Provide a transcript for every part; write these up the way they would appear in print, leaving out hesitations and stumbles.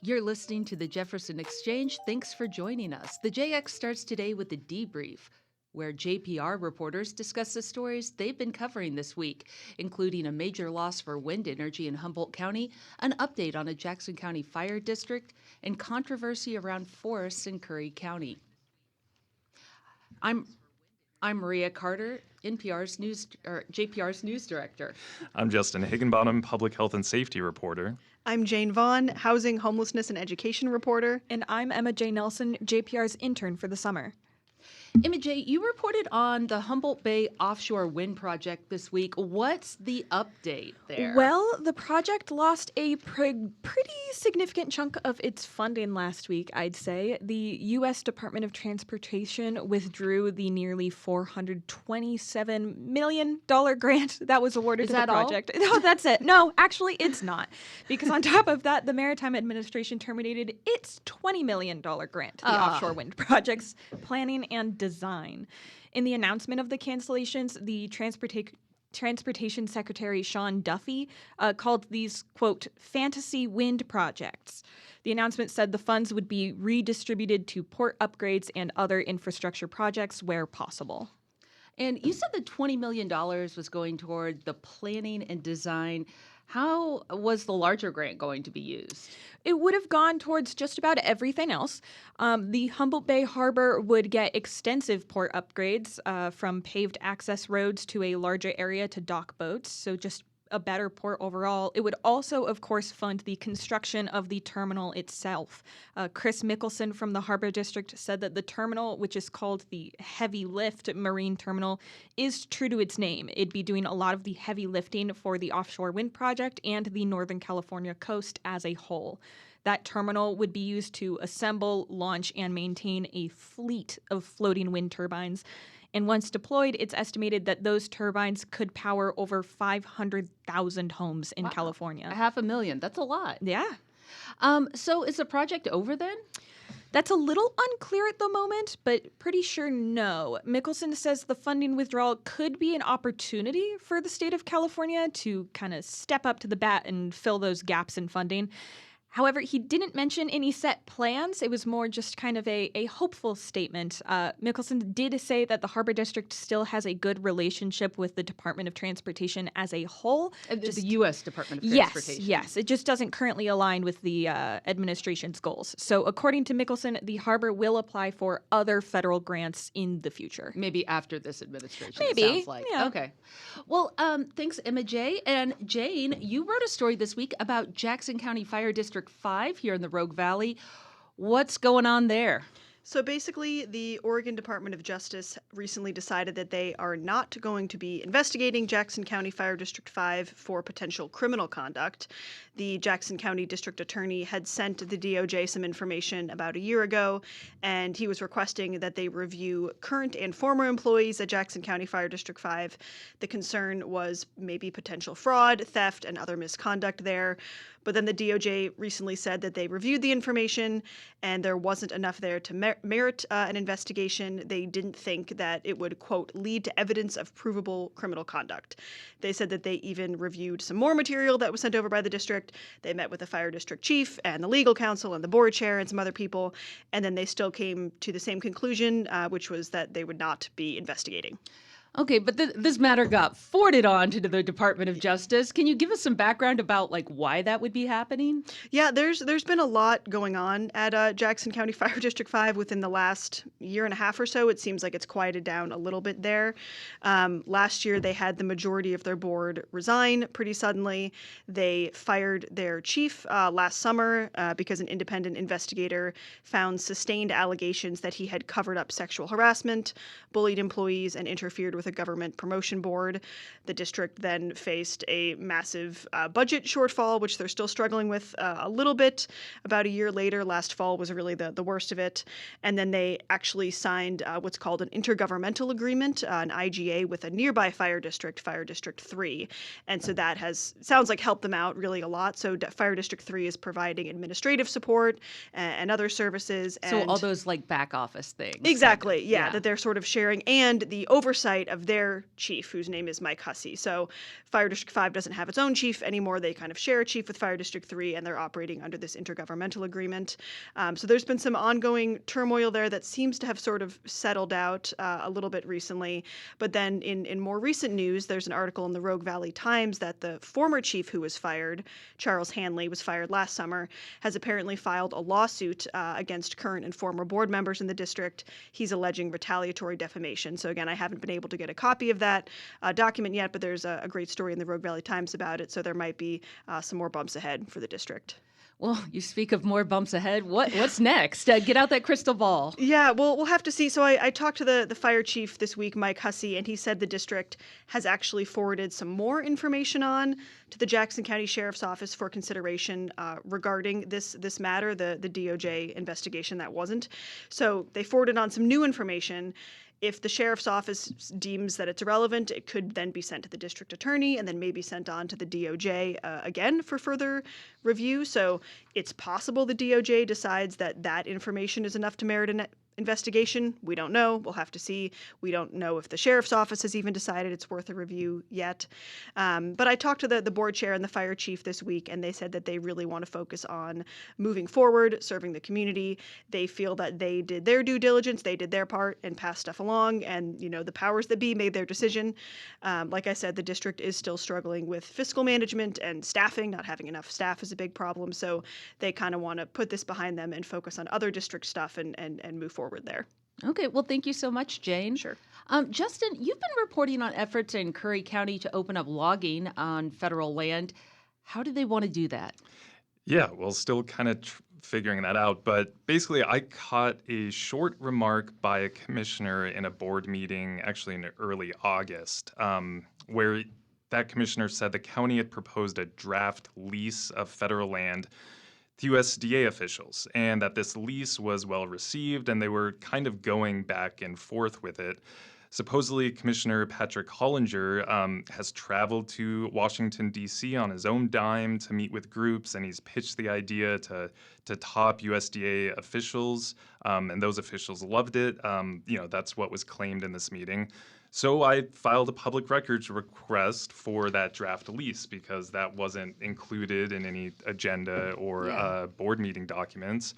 You're listening to the Jefferson Exchange. Thanks for joining us. The JX starts today with the debrief, where JPR reporters discuss the stories they've been covering this week, including a major loss for wind energy in Humboldt County, an update on a Jackson County fire district, and controversy around forests in Curry County. I'm Maria Carter, JPR's news director. I'm Justin Higginbottom, public health and safety reporter. I'm Jane Vaughn, housing, homelessness, and education reporter. And I'm Emma J. Nelson, JPR's intern for the summer. Emma J., you reported on the Humboldt Bay offshore wind project this week. What's the update there? Well, the project lost a pretty significant chunk of its funding last week, I'd say. The U.S. Department of Transportation withdrew the nearly $427 million grant that was awarded to the project. All? No, that's it. No, actually, it's not. Because on top of that, the Maritime Administration terminated its $20 million grant to the offshore wind project's planning and design. In the announcement of the cancellations, the Transportation Secretary Sean Duffy called these, quote, fantasy wind projects. The announcement said the funds would be redistributed to port upgrades and other infrastructure projects where possible. And you said the $20 million was going toward the planning and design. How was the larger grant going to be used? It would have gone towards just about everything else. The Humboldt Bay Harbor would get extensive port upgrades from paved access roads to a larger area to dock boats, so just a better port overall. It would also, of course, fund the construction of the terminal itself. Chris Mickelson from the Harbor District said that the terminal, which is called the Heavy Lift Marine Terminal, is true to its name. It'd be doing a lot of the heavy lifting for the offshore wind project and the Northern California coast as a whole. That terminal would be used to assemble, launch, and maintain a fleet of floating wind turbines. And once deployed, it's estimated that those turbines could power over 500,000 homes in California. 500,000. That's a lot. Yeah. So is the project over then? That's a little unclear at the moment, but pretty sure no. Mickelson says the funding withdrawal could be an opportunity for the state of California to kind of step up to the bat and fill those gaps in funding. However, he didn't mention any set plans. It was more just kind of a hopeful statement. Mickelson did say that the Harbor District still has a good relationship with the Department of Transportation as a whole. The U.S. Department of Transportation. Yes. It just doesn't currently align with the administration's goals. So according to Mickelson, the Harbor will apply for other federal grants in the future. Maybe after this administration, Maybe. it sounds like. Yeah. Okay. Well, thanks, Emma J. And Jane, you wrote a story this week about Jackson County Fire District 5 here in the Rogue Valley. What's going on there? So basically, the Oregon Department of Justice recently decided that they are not going to be investigating Jackson County Fire District 5 for potential criminal conduct. The Jackson County District Attorney had sent the DOJ some information about a year ago, and he was requesting that they review current and former employees at Jackson County Fire District 5. The concern was maybe potential fraud, theft, and other misconduct there. But then the DOJ recently said that they reviewed the information and there wasn't enough there to merit an investigation. They didn't think that it would, quote, lead to evidence of provable criminal conduct. They said that they even reviewed some more material that was sent over by the district. They met with the fire district chief and the legal counsel and the board chair and some other people. And then they still came to the same conclusion, which was that they would not be investigating. Okay, but this matter got forwarded on to the Department of Justice. Can you give us some background about why that would be happening? Yeah, there's been a lot going on at Jackson County Fire District 5 within the last year and a half or so. It seems like it's quieted down a little bit there. Last year, they had the majority of their board resign pretty suddenly. They fired their chief last summer because an independent investigator found sustained allegations that he had covered up sexual harassment, bullied employees, and interfered with a government promotion board. The district then faced a massive budget shortfall, which they're still struggling with a little bit. About a year later, last fall was really the worst of it. And then they actually signed what's called an intergovernmental agreement, an IGA, with a nearby fire district, Fire District 3. And so that sounds like helped them out really a lot. So Fire District 3 is providing administrative support and other services. So all those back office things. Exactly, yeah, that they're sort of sharing, and the oversight of their chief, whose name is Mike Hussey. So Fire District 5 doesn't have its own chief anymore. They kind of share a chief with Fire District 3, and they're operating under this intergovernmental agreement. So there's been some ongoing turmoil there that seems to have sort of settled out a little bit recently. But then in more recent news, there's an article in the Rogue Valley Times that the former chief who was fired, Charles Hanley, was fired last summer, has apparently filed a lawsuit against current and former board members in the district. He's alleging retaliatory defamation. So again, I haven't been able to get a copy of that document yet, but there's a great story in the Rogue Valley Times about it. So there might be some more bumps ahead for the district. Well, you speak of more bumps ahead. What's next? Get out that crystal ball. Yeah, well, we'll have to see. So I talked to the fire chief this week, Mike Hussey, and he said the district has actually forwarded some more information on to the Jackson County Sheriff's Office for consideration regarding this matter, the DOJ investigation that wasn't. So they forwarded on some new information. If the sheriff's office deems that it's irrelevant, it could then be sent to the district attorney and then maybe sent on to the DOJ again for further review. So it's possible the DOJ decides that that information is enough to merit an investigation. We don't know. We'll have to see. We don't know if the sheriff's office has even decided it's worth a review yet. But I talked to the board chair and the fire chief this week, and they said that they really want to focus on moving forward, serving the community. They feel that they did their due diligence, they did their part and passed stuff along, and the powers that be made their decision. Like I said, the district is still struggling with fiscal management and staffing. Not having enough staff is a big problem. So they kind of want to put this behind them and focus on other district stuff and move forward there. Okay, well, thank you so much, Jane. Sure. Justin, you've been reporting on efforts in Curry County to open up logging on federal land. How do they want to do that? Yeah, well, still kind of figuring that out. But basically, I caught a short remark by a commissioner in a board meeting, actually in early August, where that commissioner said the county had proposed a draft lease of federal land to USDA officials, and that this lease was well received, and they were kind of going back and forth with it. Supposedly, Commissioner Patrick Hollinger has traveled to Washington, D.C. on his own dime to meet with groups, and he's pitched the idea to top USDA officials, and those officials loved it. That's what was claimed in this meeting. So I filed a public records request for that draft lease because that wasn't included in any agenda or board meeting documents.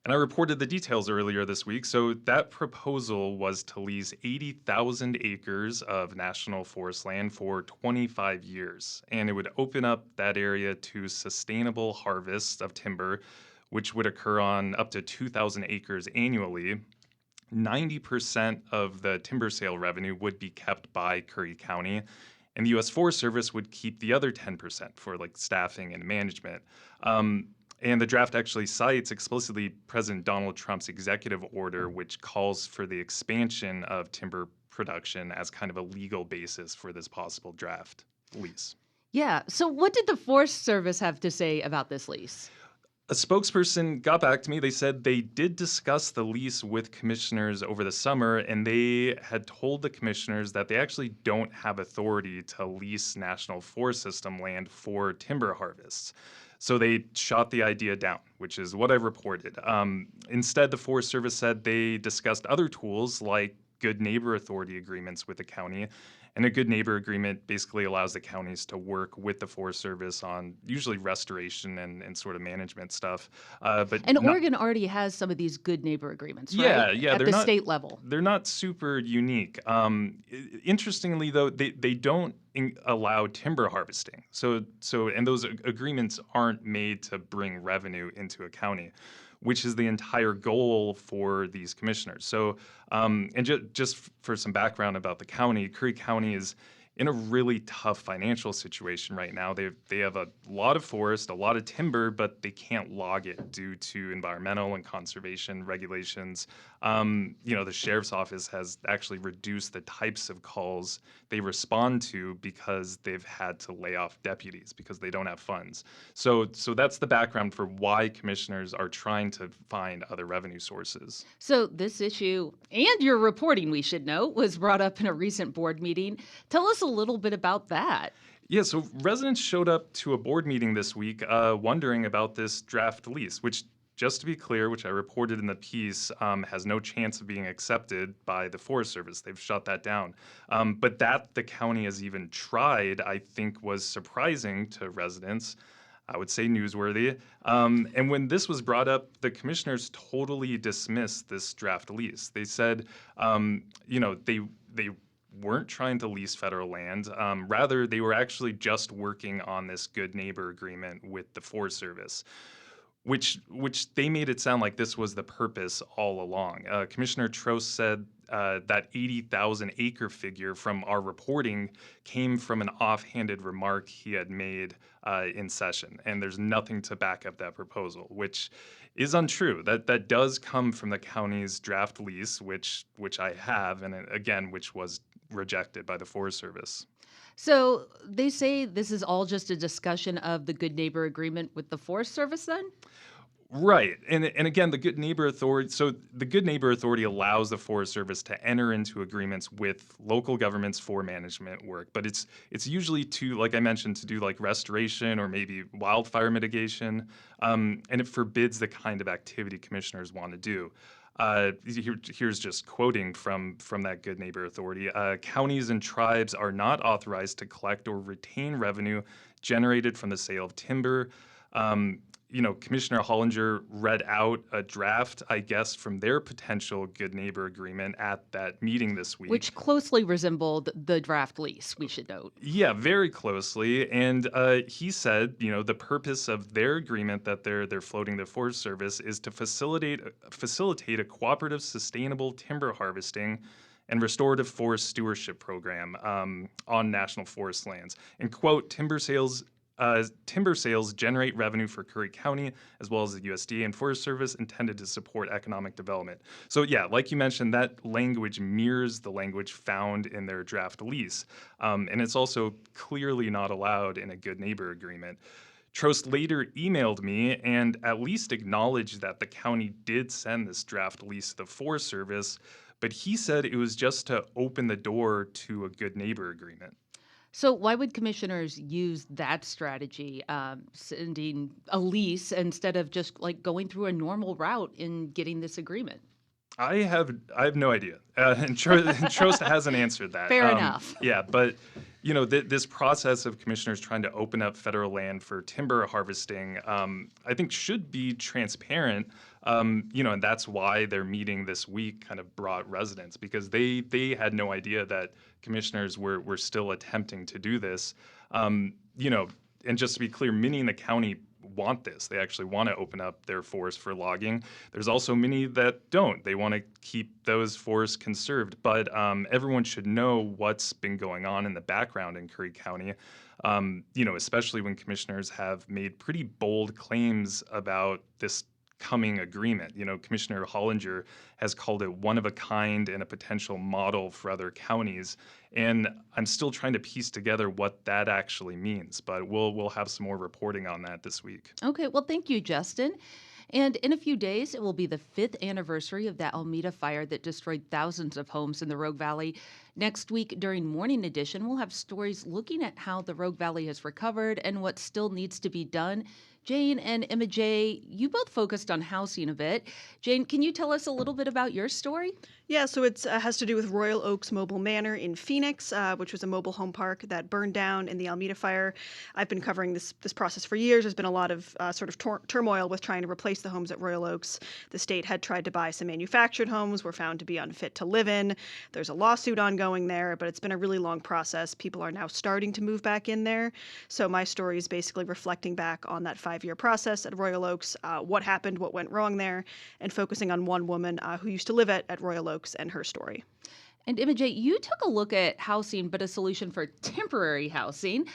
And I reported the details earlier this week. So that proposal was to lease 80,000 acres of national forest land for 25 years. And it would open up that area to sustainable harvests of timber, which would occur on up to 2,000 acres annually. 90% of the timber sale revenue would be kept by Curry County, and the U.S. Forest Service would keep the other 10% for staffing and management. And the draft actually cites explicitly President Donald Trump's executive order, which calls for the expansion of timber production as kind of a legal basis for this possible draft lease. Yeah. So what did the Forest Service have to say about this lease? A spokesperson got back to me. They said they did discuss the lease with commissioners over the summer, and they had told the commissioners that they actually don't have authority to lease National Forest System land for timber harvests. So they shot the idea down, which is what I reported. Instead, the Forest Service said they discussed other tools like good neighbor authority agreements with the county. And a good neighbor agreement basically allows the counties to work with the Forest Service on usually restoration and sort of management stuff. Oregon already has some of these good neighbor agreements, right? Yeah. At the state level. They're not super unique. Interestingly, though, they don't allow timber harvesting. So those agreements aren't made to bring revenue into a county, which is the entire goal for these commissioners. So, just for some background about the county, Curry County is in a really tough financial situation right now. They have a lot of forest, a lot of timber, but they can't log it due to environmental and conservation regulations. The sheriff's office has actually reduced the types of calls they respond to because they've had to lay off deputies because they don't have funds. So that's the background for why commissioners are trying to find other revenue sources. So this issue, and your reporting, we should know, was brought up in a recent board meeting. Tell us a little bit about that. Yeah, so residents showed up to a board meeting this week wondering about this draft lease, which just to be clear, which I reported in the piece, has no chance of being accepted by the Forest Service. They've shut that down. But that the county has even tried, I think, was surprising to residents. I would say newsworthy. And when this was brought up, the commissioners totally dismissed this draft lease. They said, they weren't trying to lease federal land. Rather, they were actually just working on this good neighbor agreement with the Forest Service, which they made it sound like this was the purpose all along. Commissioner Trost said that 80,000 acre figure from our reporting came from an offhanded remark he had made in session, and there's nothing to back up that proposal, which is untrue. That does come from the county's draft lease, which I have, and again, which was rejected by the Forest Service. So they say this is all just a discussion of the Good Neighbor Agreement with the Forest Service then? Right. And again, the Good Neighbor Authority, so the Good Neighbor Authority allows the Forest Service to enter into agreements with local governments for management work. But it's usually to, like I mentioned, to do like restoration or maybe wildfire mitigation. And it forbids the kind of activity commissioners want to do. Here's just quoting from that Good Neighbor Authority. Counties and tribes are not authorized to collect or retain revenue generated from the sale of timber. Commissioner Hollinger read out a draft, I guess, from their potential Good Neighbor Agreement at that meeting this week. Which closely resembled the draft lease, we should note. Yeah, very closely. And he said, the purpose of their agreement that they're floating the Forest Service is to facilitate a cooperative, sustainable timber harvesting and restorative forest stewardship program on national forest lands. And quote, timber sales generate revenue for Curry County, as well as the USDA and Forest Service, intended to support economic development. So yeah, like you mentioned, that language mirrors the language found in their draft lease. And it's also clearly not allowed in a Good Neighbor Agreement. Trost later emailed me and at least acknowledged that the county did send this draft lease to the Forest Service, but he said it was just to open the door to a Good Neighbor Agreement. So why would commissioners use that strategy, sending a lease instead of just like going through a normal route in getting this agreement? I have no idea, and Trost hasn't answered that. Fair enough. Yeah, but this process of commissioners trying to open up federal land for timber harvesting, I think should be transparent. And that's why their meeting this week kind of brought residents, because they had no idea that commissioners were still attempting to do this. And just to be clear, many in the county want this. They actually want to open up their forests for logging. There's also many that don't. They want to keep those forests conserved. But everyone should know what's been going on in the background in Curry County, especially when commissioners have made pretty bold claims about this coming agreement. Commissioner Hollinger has called it one of a kind and a potential model for other counties. And I'm still trying to piece together what that actually means, but we'll have some more reporting on that this week. Okay, well, thank you, Justin. And in a few days, it will be the 5th anniversary of that Alameda fire that destroyed thousands of homes in the Rogue Valley. Next week, during Morning Edition, we'll have stories looking at how the Rogue Valley has recovered and what still needs to be done. Jane and Emma J., you both focused on housing a bit. Jane, can you tell us a little bit about your story? Yeah, so it has to do with Royal Oaks Mobile Manor in Phoenix, which was a mobile home park that burned down in the Alameda fire. I've been covering this process for years. There's been a lot of turmoil with trying to replace the homes at Royal Oaks. The state had tried to buy some manufactured homes, were found to be unfit to live in. There's a lawsuit ongoing there, but it's been a really long process. People are now starting to move back in there. So my story is basically reflecting back on that 5-year process at Royal Oaks, what happened, what went wrong there, and focusing on one woman who used to live at Royal Oaks and her story. And Emma J., you took a look at housing, but a solution for temporary housing.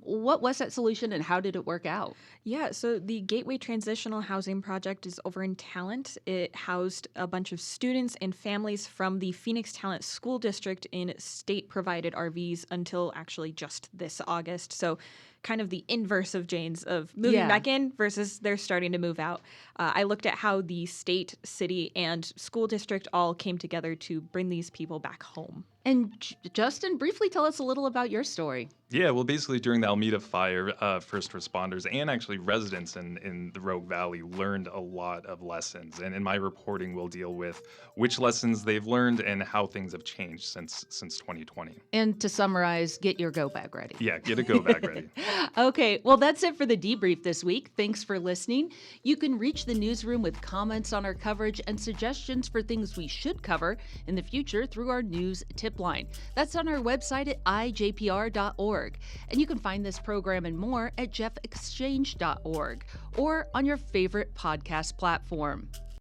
What was that solution and how did it work out? Yeah, so the Gateway Transitional Housing Project is over in Talent. It housed a bunch of students and families from the Phoenix Talent School District in state-provided RVs until actually just this August. So kind of the inverse of Jane's, of moving back in versus they're starting to move out. I looked at how the state, city, and school district all came together to bring these people back home. And Justin, briefly tell us a little about your story. Yeah, well, basically during the Alameda fire, first responders and actually residents in the Rogue Valley learned a lot of lessons. And in my reporting, we'll deal with which lessons they've learned and how things have changed since 2020. And to summarize, get your go bag ready. Yeah, get a go bag ready. Okay, well, that's it for the debrief this week. Thanks for listening. You can reach the newsroom with comments on our coverage and suggestions for things we should cover in the future through our news tip line. That's on our website at ijpr.org. And you can find this program and more at jeffexchange.org or on your favorite podcast platform.